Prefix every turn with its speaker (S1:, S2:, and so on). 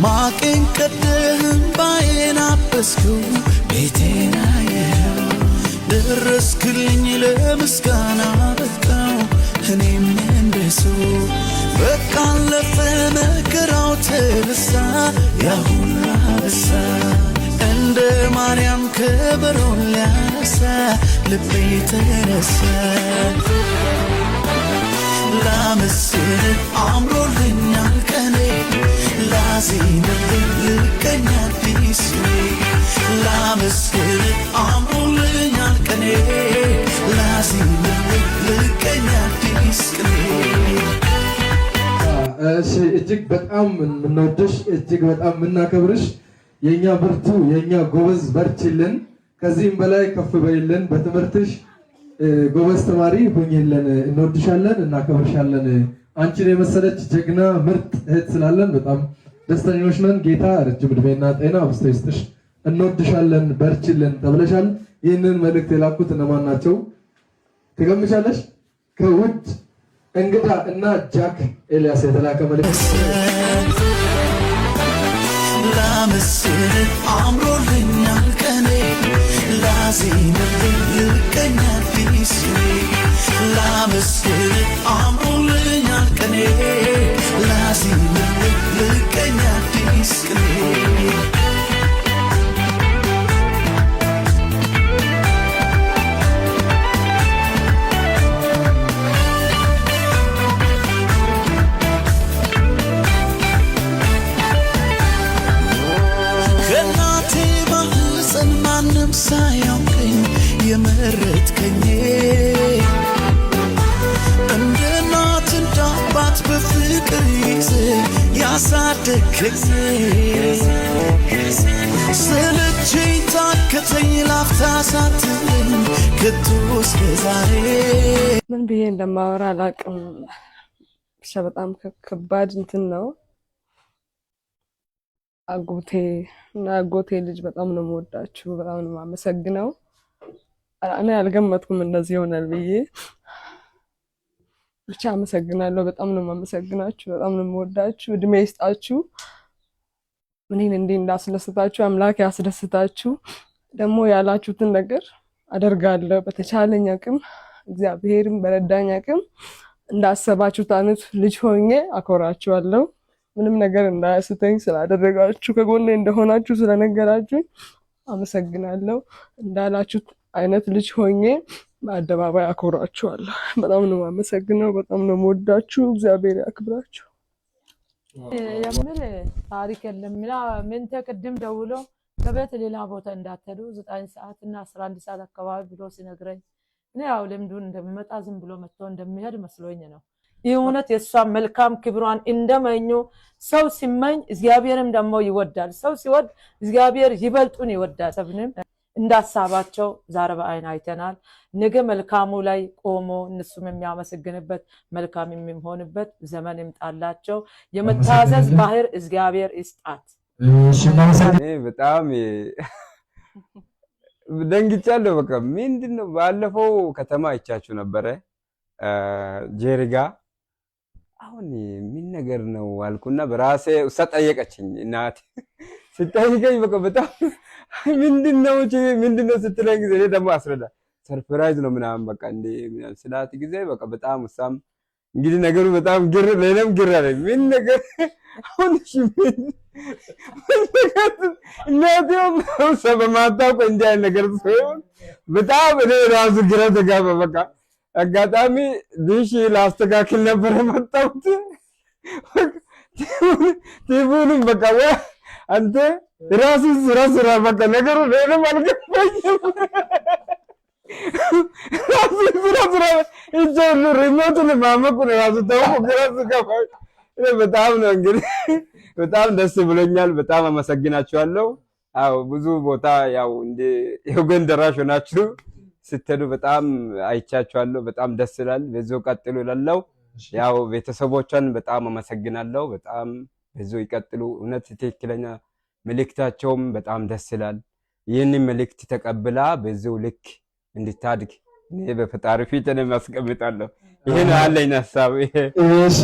S1: ማቄን ቀደህም ባዬን አበስከው ቤቴን አየኸው ደረስክልኝ ለምስጋና በቃው እኔም እንደሰው በቃ አለፈ መከራው ተረሳ ያሁላ በሳ እንደ ማርያም ከበሮን ሊያነሳ ልቤ ተነሳ ላመስግን አምሮልኛል ቀኔ ላዜምልህ ልቀኛ አዲስ ላመስግን አምሮልኛል ቀኔ ላዜምልህ ልቀኛ አዲስ ቀኔ።
S2: እሺ እጅግ በጣም የምንወድሽ እጅግ በጣም የምናከብርሽ የኛ ብርቱ የኛ ጎበዝ በርችልን፣ ከዚህም በላይ ከፍ በይልን፣ በትምህርትሽ ጎበዝ ተማሪ ሁኝልን። እንወድሻለን፣ እናከብርሻለን። አንቺን የመሰለች ጀግና ምርጥ እህት ስላለን በጣም ደስተኞች ነን። ጌታ ረጅም ዕድሜና ጤና አብዝቶ ይስጥሽ። እንወድሻለን፣ በርችልን ተብለሻል። ይህንን መልእክት የላኩት እነማን ናቸው ትገምቻለሽ? ከውድ እንግዳ እና ጃክ ኤልያስ የተላከ መልእክት
S1: ላመስግን አምሮልኛል ቀኔ ላዜምልህ ልቀኛ አዲስ ላመስግን አምሮልኛል ቀኔ ላዜምልህ ልቀኛ አዲስ ቀኔ። ሳያውቀኝ የመረጥከኝ እንደ እናት እንደ አባት በፍቅር ይዘህ ያሳደግከኝ ሰለቸኝ ታከተኝ ላፍታ ሳትለኝ ከቶ እስከ ዛሬ
S3: ምን ብዬ እንደማወራ አላውቅም። ብቻ በጣም ከባድ እንትን ነው። አጎቴ ልጅ በጣም ነው የምወዳችሁ፣ በጣም ነው የማመሰግነው። እኔ አልገመትኩም እንደዚህ ይሆናል ብዬ። ብቻ አመሰግናለሁ። በጣም ነው የማመሰግናችሁ፣ በጣም ነው የምወዳችሁ። እድሜ ይስጣችሁ። እኔን እንዲህ እንዳስደስታችሁ አምላክ ያስደስታችሁ። ደግሞ ያላችሁትን ነገር አደርጋለሁ በተቻለኝ አቅም፣ እግዚአብሔርም በረዳኝ አቅም እንዳሰባችሁት አይነት ልጅ ሆኜ አኮራችኋለሁ። ምንም ነገር እንዳያስተኝ ስላደረጋችሁ ከጎኔ እንደሆናችሁ ስለነገራችሁኝ አመሰግናለሁ። እንዳላችሁት አይነት ልጅ ሆኜ በአደባባይ አኮራችኋለሁ። በጣም ነው የማመሰግነው። በጣም ነው የምወዳችሁ። እግዚአብሔር ያክብራችሁ።
S4: የምል ታሪክ የለም። ምን ተቀድም ደውሎ ከቤት ሌላ ቦታ እንዳትሄዱ 9 ሰዓት እና 11 ሰዓት አካባቢ ብሎ ሲነግረኝ እኔ ያው ልምዱን እንደሚመጣ ዝም ብሎ መጥቶ እንደሚሄድ መስሎኝ ነው። የእውነት የሷ መልካም ክብሯን እንደመኙ ሰው ሲመኝ እግዚአብሔርም ደግሞ ይወዳል። ሰው ሲወድ እግዚአብሔር ይበልጡን ይወዳል። ሰብንም እንዳሳባቸው ዛሬ በአይን አይተናል። ነገ መልካሙ ላይ ቆሞ እነሱም የሚያመሰግንበት መልካም የሚሆንበት ዘመን ይምጣላቸው። የመታዘዝ ባህር እግዚአብሔር ይስጣት።
S5: በጣም ደንግጫለሁ። በቃ ምንድነው ባለፈው ከተማ አይቻችሁ ነበረ ጄሪጋ አሁን ምን ነገር ነው አልኩና በራሴ እሷ ጠየቀችኝ። እናቴ ስትጠይቀኝ በቃ በጣም ምንድነው ስትለኝ ጊዜ እኔ ደግሞ አስረዳ ሰርፕራይዝ ነው ምናምን በቃ እንደ ስላት ጊዜ በቃ በጣም እሷም እንግዲህ ነገሩ በጣም ግር ለኔም ግር አለኝ። ምን ነገር አሁን ምን እናቴ ነው በማታውቅ እንዲህ አይነት ነገር ሲሆን በጣም እኔ ራሱ ግራ ተጋባ። በቃ አጋጣሚ ዲሽ ላስተካክል ነበር መጣሁት ቲቪንም በቃ አንተ ራሱ ስራ በቃ ነገሩ ለኔም አልገባኝም። ራሱ ስራ እጀሉ ሪሞቱን ማመቁን ራሱ ተውኩ። ግራስ ገባኝ። በጣም ነው እንግዲህ በጣም ደስ ብሎኛል። በጣም አመሰግናችኋለሁ። አው ብዙ ቦታ ያው እንደ የወገን ደራሽ ሆናችሁ ስትሄዱ በጣም አይቻችኋለሁ። በጣም ደስ ይላል። በዚሁ ቀጥሉ እላለሁ። ያው ቤተሰቦቿን በጣም አመሰግናለሁ። በጣም በዚሁ ይቀጥሉ። እውነት ትክክለኛ መልእክታቸውም በጣም ደስ ይላል። ይህንን መልእክት ተቀብላ በዚሁ ልክ እንድታድግ እኔ በፈጣሪ ፊት እኔ ማስቀምጣለሁ። ይሄን አለኝ ሀሳብ ይሄ
S2: እሺ